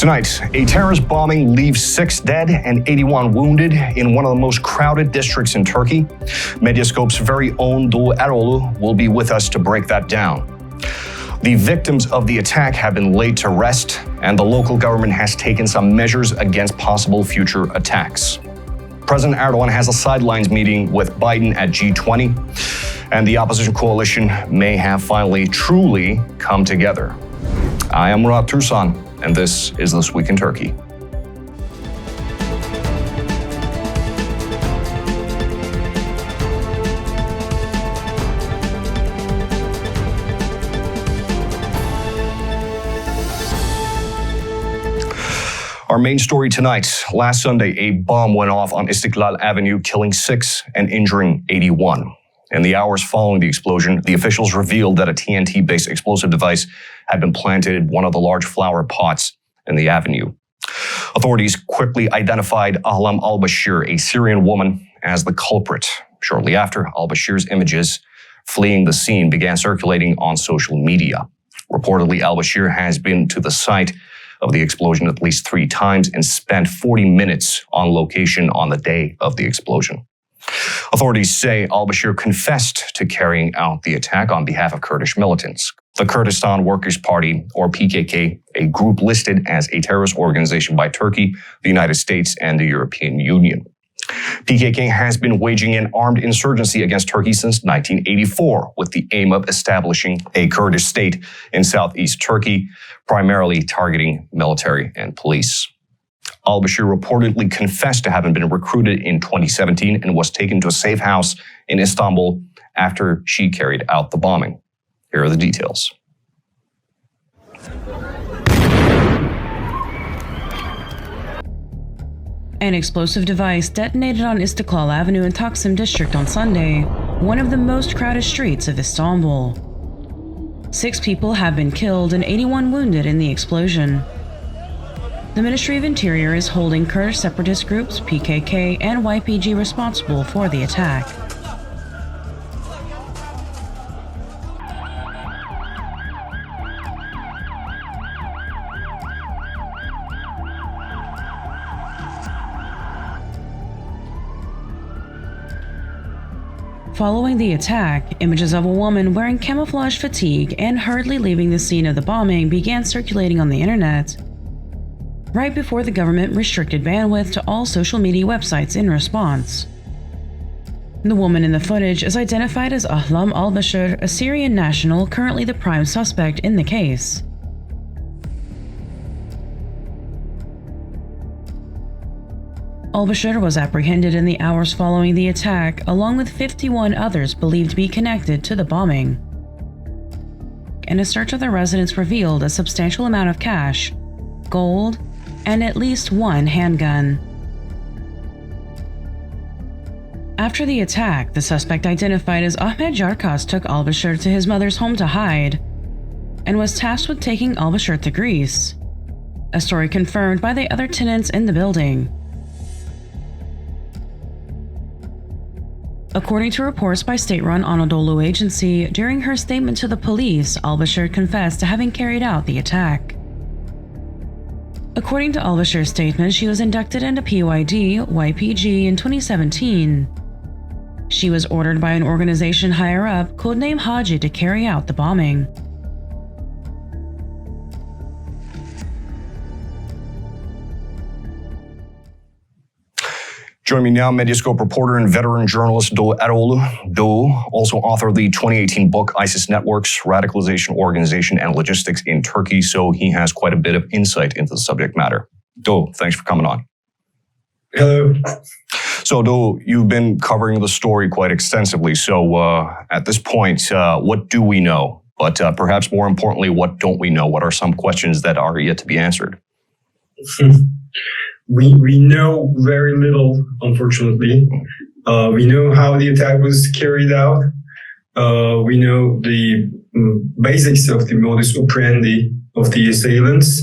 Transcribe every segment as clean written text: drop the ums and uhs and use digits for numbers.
Tonight, a terrorist bombing leaves 6 dead and 81 wounded in one of the most crowded districts in Turkey. Medyascope's very own Doğu Eroğlu will be with us to break that down. The victims of the attack have been laid to rest, and the local government has taken some measures against possible future attacks. President Erdoğan has a sidelines meeting with Biden at G20, and the opposition coalition may have finally truly come together. I am Murat, Türsan, and this is This Week in Turkey. Our main story tonight. Last Sunday, a bomb went off on Istiklal Avenue, killing 6 and injuring 81. In the hours following the explosion, the officials revealed that a TNT-based explosive device had been planted in one of the large flower pots in the avenue. Authorities quickly identified Ahlam al-Bashir, a Syrian woman, as the culprit. Shortly after, al-Bashir's images fleeing the scene began circulating on social media. Reportedly, al-Bashir has been to the site of the explosion at least 3 times and spent 40 minutes on location on the day of the explosion. Authorities say al-Bashir confessed to carrying out the attack on behalf of Kurdish militants. The Kurdistan Workers' Party, or PKK, a group listed as a terrorist organization by Turkey, the United States, and the European Union. PKK has been waging an armed insurgency against Turkey since 1984, with the aim of establishing a Kurdish state in southeast Turkey, primarily targeting military and police. Al-Bashir reportedly confessed to having been recruited in 2017 and was taken to a safe house in Istanbul after she carried out the bombing. Here are the details. An explosive device detonated on Istiklal Avenue in Taksim district on Sunday, one of the most crowded streets of Istanbul. 6 people have been killed and 81 wounded in the explosion. The Ministry of Interior is holding Kurdish separatist groups PKK and YPG responsible for the attack. Following the attack, images of a woman wearing camouflage fatigue and hurriedly leaving the scene of the bombing began circulating on the internet, right before the government restricted bandwidth to all social media websites in response. The woman in the footage is identified as Ahlam al-Bashir, a Syrian national currently the prime suspect in the case. Al-Bashir was apprehended in the hours following the attack, along with 51 others believed to be connected to the bombing. And a search of the residence revealed a substantial amount of cash, gold, and at least 1 handgun. After the attack, the suspect identified as Ahmed Jarkas took al-Bashir to his mother's home to hide and was tasked with taking al-Bashir to Greece, a story confirmed by the other tenants in the building. According to reports by state-run Own Doğu agency, during her statement to the police, al-Bashir confessed to having carried out the attack. According to al-Bashir's statement, she was inducted into YPG in 2017. She was ordered by an organization higher up, codenamed Haji, to carry out the bombing. Joining me now, Medyascope reporter and veteran journalist Doğu Eroğlu. Doğu, also author of the 2018 book ISIS Networks, Radicalization, Organization, and Logistics in Turkey, so he has quite a bit of insight into the subject matter. Doğu, thanks for coming on. Hello. So Doğu, you've been covering the story quite extensively, so at this point, what do we know? But perhaps more importantly, what don't we know? What are some questions that are yet to be answered? We know very little, unfortunately. We know how the attack was carried out. We know the basics of the modus operandi of the assailants,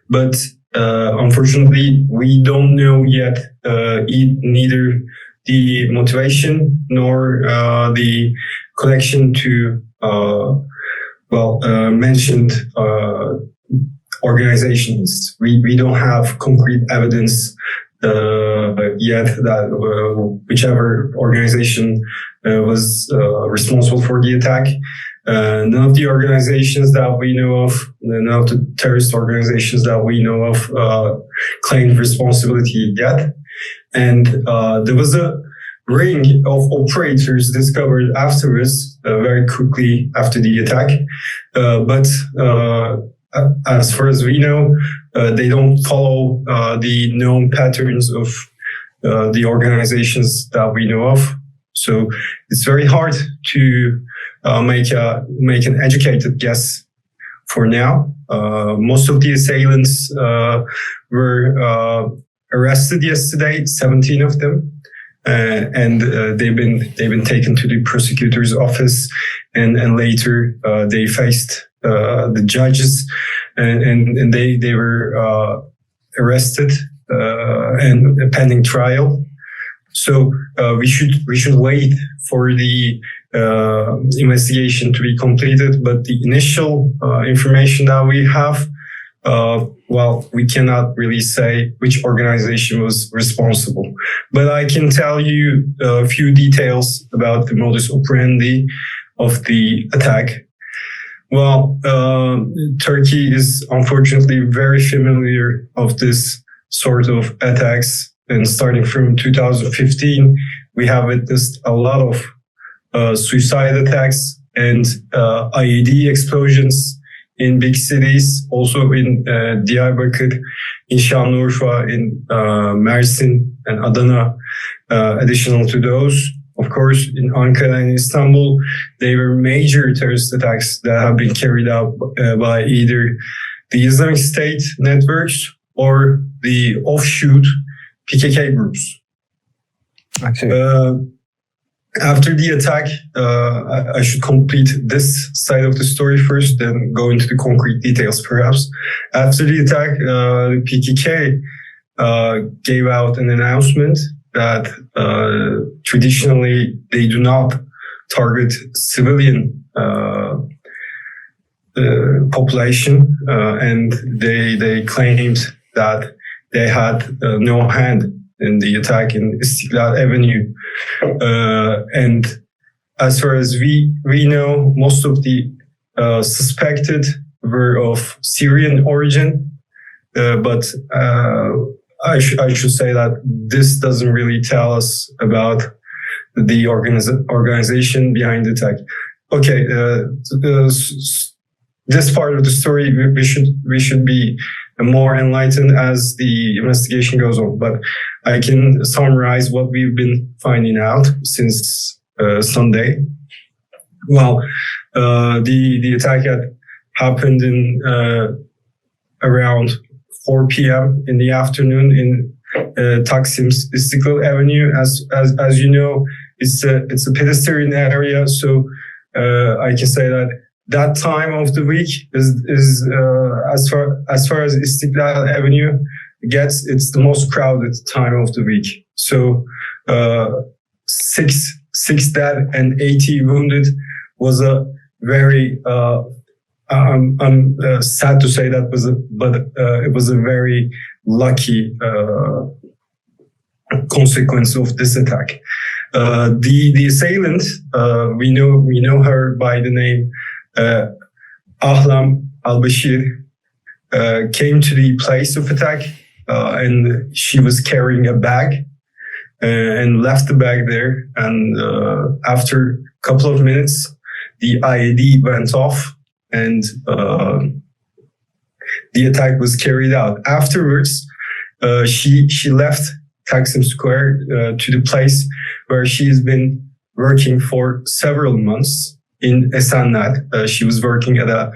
but unfortunately, we don't know yet neither the motivation nor the connection to mentioned organizations. We don't have concrete evidence yet that whichever organization was responsible for the attack. None of the organizations that we know of, none of the terrorist organizations that we know of claimed responsibility yet. And there was a ring of operators discovered afterwards, very quickly after the attack. But as far as we know, they don't follow the known patterns of the organizations that we know of. So it's very hard to make an educated guess for now. Most of the assailants were arrested yesterday, 17 of them. And they've been taken to the prosecutor's office, and later they faced the judges, and they were arrested and pending trial. So we should wait for the investigation to be completed. But the initial information that we have, well, we cannot really say which organization was responsible. But I can tell you a few details about the modus operandi of the attack. Well, Turkey is unfortunately very familiar of this sort of attacks. And starting from 2015, we have witnessed a lot of suicide attacks and IED explosions in big cities, also in Diyarbakır, in Şanlıurfa, in Mersin and Adana. Additional to those, of course, in Ankara and Istanbul, they were major terrorist attacks that have been carried out by either the Islamic State networks or the offshoot PKK groups. After the attack, I should complete this side of the story first, then go into the concrete details perhaps. After the attack, the PKK gave out an announcement that traditionally they do not target civilian population, and they claimed that they had no hand in the attack in Istiklal Avenue. And as far as we know, most of the suspected were of Syrian origin. But I should say that this doesn't really tell us about the organization behind the attack. Okay, this part of the story we should be more enlightened as the investigation goes on. But I can summarize what we've been finding out since Sunday. Well, the attack had happened in around 4 p.m. in the afternoon in Taksim's Istiklal Avenue. As you know, it's a pedestrian area, so I can say that time of the week is as far as Istiklal Avenue gets, it's the most crowded time of the week. So 6 dead and 80 wounded was a very I'm sad to say that but it was a very lucky consequence of this attack. The assailant, we know her by the name Ahlam al-Bashir, came to the place of attack and she was carrying a bag and left the bag there. And after a couple of minutes, the IED went off and the attack was carried out. Afterwards, she left Taksim Square to the place where she has been working for several months in Esenler. She was working at a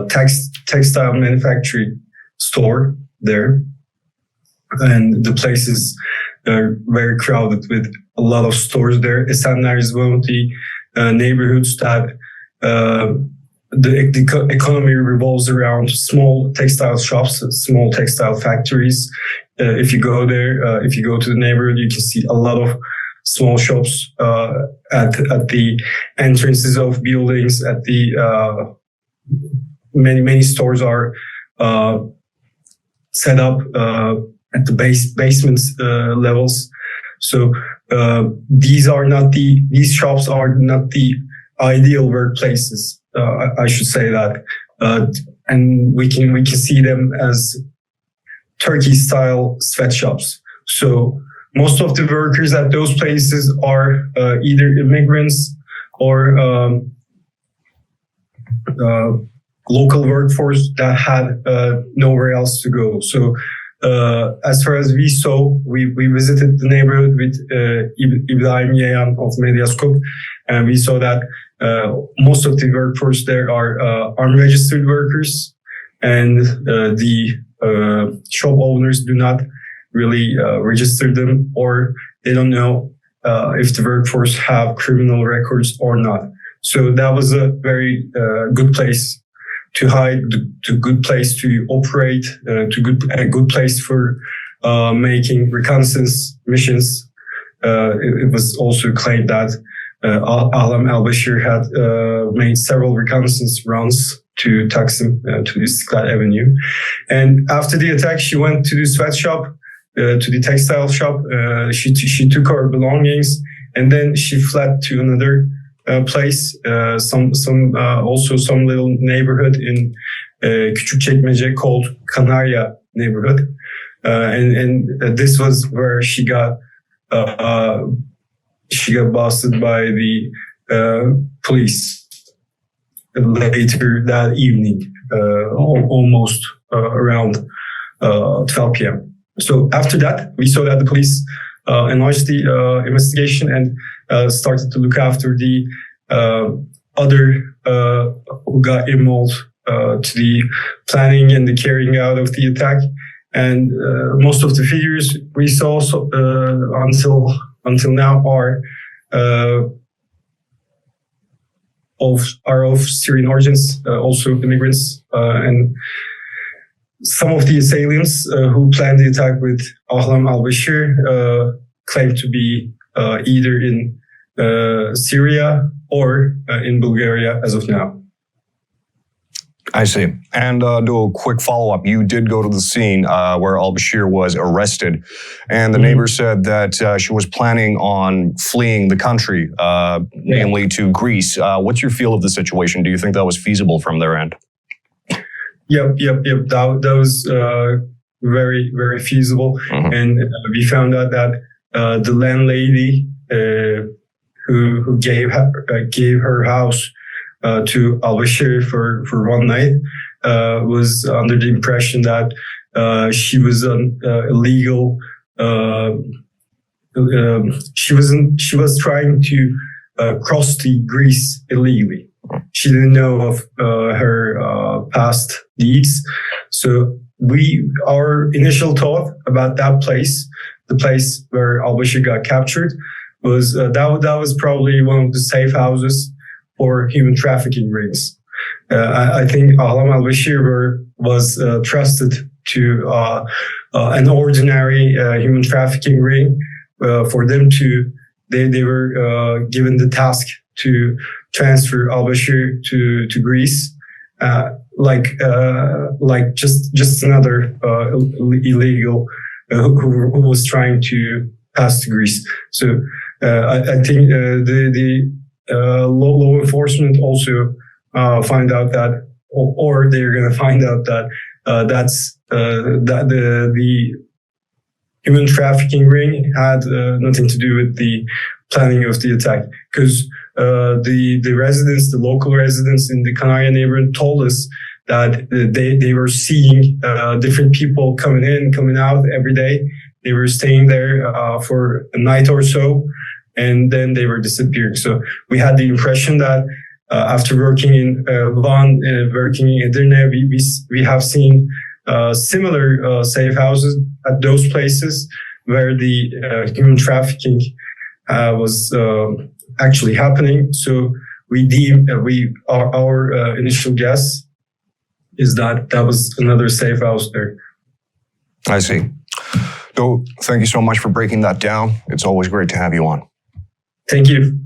textile manufacturing store there. And the place is very crowded with a lot of stores there. Esenler is one of the neighborhoods that the economy revolves around small textile shops, small textile factories. If you go there, if you go to the neighborhood, you can see a lot of small shops at the entrances of buildings. At the many stores are set up at the basement levels. So these shops are not the ideal workplaces. I should say that, and we can see them as Turkey-style sweatshops. So most of the workers at those places are either immigrants or local workforce that had nowhere else to go. So as far as we saw, we visited the neighborhood with İbrahim Yeyan of Medyascope, and we saw that most of the workforce there are unregistered workers, and the shop owners do not really register them, or they don't know if the workforce have criminal records or not. So that was a very good place to hide, to good place to operate, a good place for making reconnaissance missions. It was also claimed that Ahlam al-Bashir had made several reconnaissance runs to Taksim, to Istiklal Avenue. And after the attack, she went to the sweatshop, to the textile shop. She took her belongings, and then she fled to another place, also some little neighborhood in Küçükçekmece called Kanarya neighborhood, and this was where she got busted by the police later that evening, almost around 12 p.m. So after that, we saw that the police enlarged the investigation and started to look after the other who got involved to the planning and the carrying out of the attack. And most of the figures we saw until now are of Syrian origins, also immigrants, and some of the assailants who planned the attack with Ahlam al-Bashir claim to be either in Syria or in Bulgaria as of now. I see. And do a quick follow-up. You did go to the scene where al-Bashir was arrested, and the neighbor said that she was planning on fleeing the country, namely to Greece. What's your feel of the situation? Do you think that was feasible from their end? Yep. That was very, very feasible. And we found out that the landlady who gave her house to al-Bashir for one night was under the impression that she was an illegal. She was trying to cross the Greece illegally. She didn't know of her past deeds. So our initial thought about that place, the place where al-Bashir got captured, was that was probably one of the safe houses for human trafficking rings. I think Ahlam al-Bashir was trusted to an ordinary human trafficking ring. For them they were given the task to transfer al-Bashir to Greece, like just another illegal who was trying to pass to Greece. So I think the law enforcement also find out that, or they're going to find out that that the human trafficking ring had nothing to do with the planning of the attack, because the residents, the local residents in the Kanarya neighborhood, told us that they were seeing different people coming in, coming out every day. They were staying there for a night or so, and then they were disappearing. So we had the impression that after working in Van, working in Edirne, we have seen similar safe houses at those places where the human trafficking was actually happening. So we deem our initial guess is that was another safe house there. I see. So thank you so much for breaking that down. It's always great to have you on. Thank you.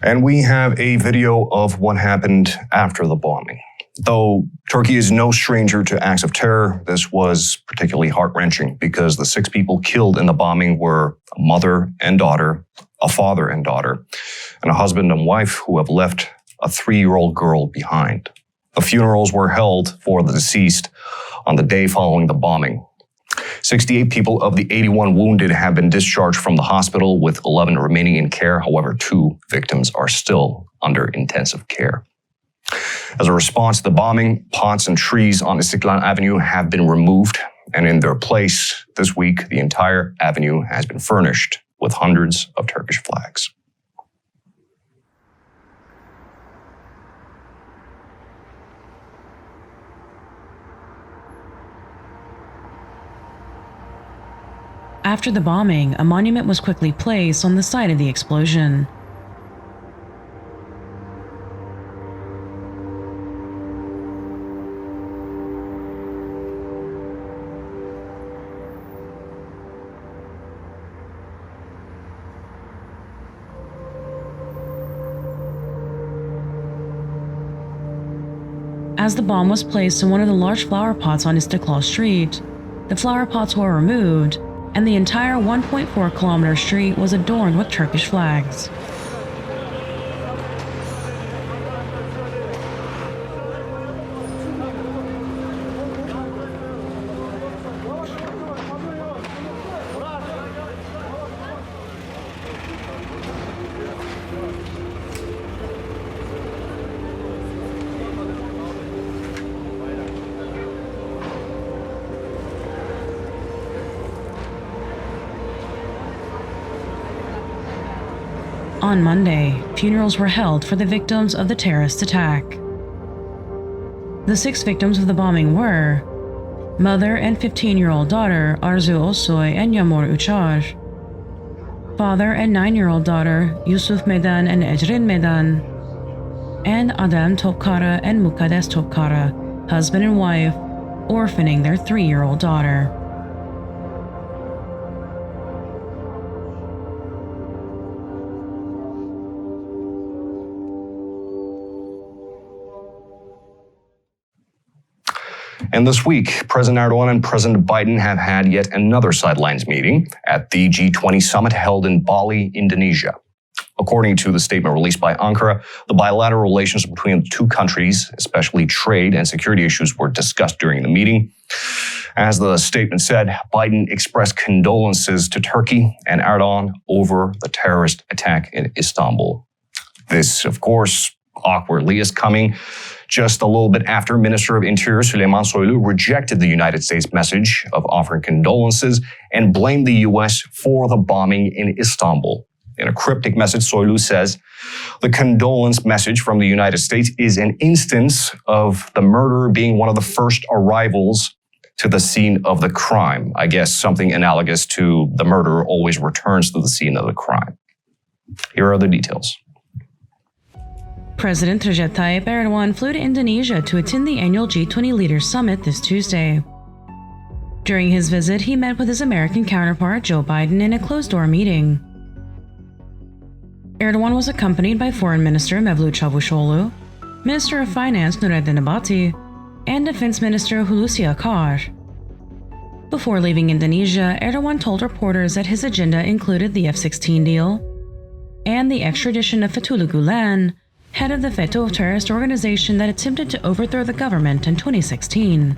And we have a video of what happened after the bombing. Though Turkey is no stranger to acts of terror, this was particularly heart-wrenching because the 6 people killed in the bombing were a mother and daughter, a father and daughter, and a husband and wife who have left a 3-year-old girl behind. The funerals were held for the deceased on the day following the bombing. 68 people of the 81 wounded have been discharged from the hospital, with 11 remaining in care. However, 2 victims are still under intensive care. As a response to the bombing, pots and trees on Istiklal Avenue have been removed, and in their place this week, the entire avenue has been furnished with hundreds of Turkish flags. After the bombing, a monument was quickly placed on the site of the explosion. As the bomb was placed in one of the large flower pots on Istiklal Street, the flower pots were removed, and the entire 1.4-kilometer street was adorned with Turkish flags. On Monday, funerals were held for the victims of the terrorist attack. The 6 victims of the bombing were mother and 15-year-old daughter Arzu Osoy and Yağmur Uçar, father and 9-year-old daughter Yusuf Medan and Ecrin Medan, and Adem Topkara and Mukaddes Topkara, husband and wife, orphaning their 3-year-old daughter. And this week, President Erdoğan and President Biden have had yet another sidelines meeting at the G20 summit held in Bali, Indonesia. According to the statement released by Ankara, the bilateral relations between the 2 countries, especially trade and security issues, were discussed during the meeting. As the statement said, Biden expressed condolences to Turkey and Erdoğan over the terrorist attack in Istanbul. This, of course, awkwardly is coming just a little bit after Minister of Interior Süleyman Soylu rejected the United States message of offering condolences and blamed the U.S. for the bombing in Istanbul. In a cryptic message, Soylu says, the condolence message from the United States is an instance of the murderer being one of the first arrivals to the scene of the crime. I guess something analogous to the murderer always returns to the scene of the crime. Here are the details. President Recep Tayyip Erdoğan flew to Indonesia to attend the annual G20 Leaders Summit this Tuesday. During his visit, he met with his American counterpart Joe Biden in a closed-door meeting. Erdoğan was accompanied by Foreign Minister Mevlut Çavuşoğlu, Minister of Finance Nurettin Nebati, and Defense Minister Hulusi Akar. Before leaving Indonesia, Erdoğan told reporters that his agenda included the F-16 deal and the extradition of Fethullah Gulen, head of the FETÖ terrorist organization that attempted to overthrow the government in 2016.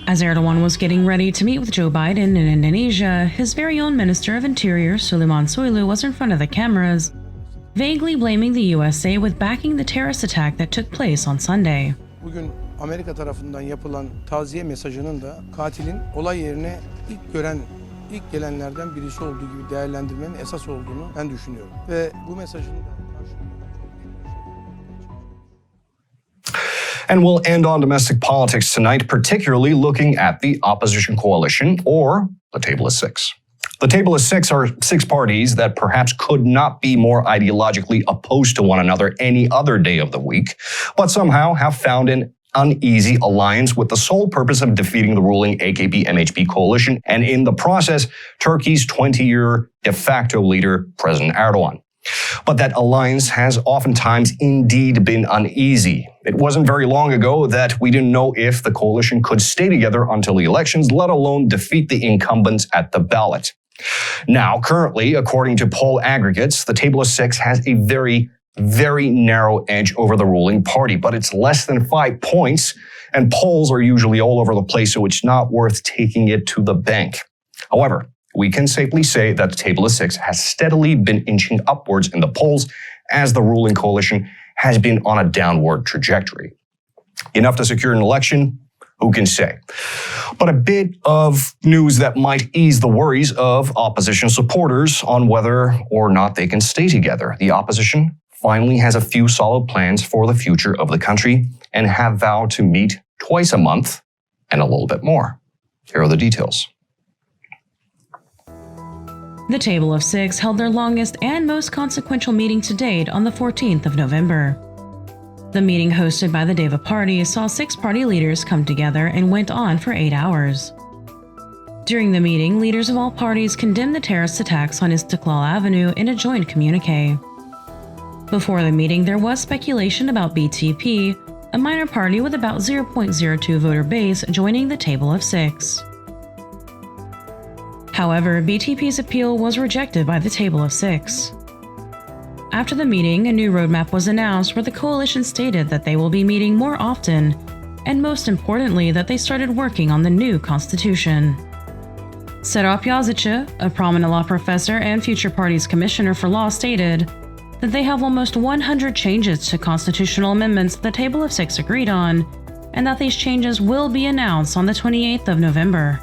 As Erdoğan was getting ready to meet with Joe Biden in Indonesia, his very own Minister of Interior, Süleyman Soylu, was in front of the cameras, vaguely blaming the USA with backing the terrorist attack that took place on Sunday. Bugün Amerika tarafından yapılan taziye mesajının da katilin olay yerine ilk gelenlerden birisi olduğu gibi değerlendirmenin esas olduğunu ben düşünüyorum. Ve bu mesajın da And we'll end on domestic politics tonight, particularly looking at the opposition coalition, or the Table of Six. The Table of Six are 6 parties that perhaps could not be more ideologically opposed to one another any other day of the week, but somehow have found an uneasy alliance with the sole purpose of defeating the ruling AKP-MHP coalition, and in the process, Turkey's 20-year de facto leader, President Erdoğan. But that alliance has oftentimes indeed been uneasy. It wasn't very long ago that we didn't know if the coalition could stay together until the elections, let alone defeat the incumbents at the ballot. Now, currently, according to poll aggregates, the table of six has a very narrow edge over the ruling party, but it's less than 5 points, and polls are usually all over the place, so it's not worth taking it to the bank. However, we can safely say that the table of six has steadily been inching upwards in the polls as the ruling coalition has been on a downward trajectory. Enough to secure an election? Who can say? But a bit of news that might ease the worries of opposition supporters on whether or not they can stay together. The opposition finally has a few solid plans for the future of the country and have vowed to meet twice a month and a little bit more. Here are the details. The Table of Six held their longest and most consequential meeting to date on the 14th of November. The meeting hosted by the Deva Party saw 6 party leaders come together and went on for 8 hours. During the meeting, leaders of all parties condemned the terrorist attacks on Istiklal Avenue in a joint communique. Before the meeting, there was speculation about BTP, a minor party with about 0.02 voter base, joining the Table of Six. However, BTP's appeal was rejected by the Table of Six. After the meeting, a new roadmap was announced where the coalition stated that they will be meeting more often, and most importantly, that they started working on the new constitution. Serap Yazıcı, a prominent law professor and future party's commissioner for law, stated that they have almost 100 changes to constitutional amendments the Table of Six agreed on, and that these changes will be announced on the 28th of November.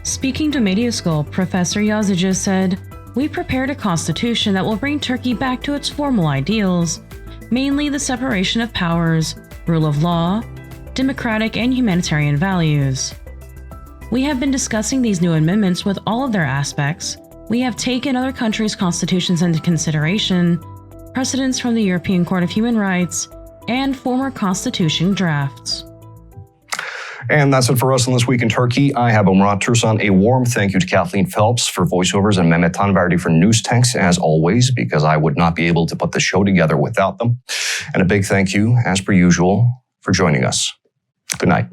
Speaking to Medyascope, Professor Yazıcı said, "We prepared a constitution that will bring Turkey back to its formal ideals, mainly the separation of powers, rule of law, democratic and humanitarian values. We have been discussing these new amendments with all of their aspects. We have taken other countries' constitutions into consideration, precedents from the European Court of Human Rights, and former constitution drafts." And that's it for us on This Week in Turkey. I have Murat, Türsan. A warm thank you to Kathleen Phelps for voiceovers and Mehmet Tanverdi for news text, as always, because I would not be able to put the show together without them. And a big thank you, as per usual, for joining us. Good night.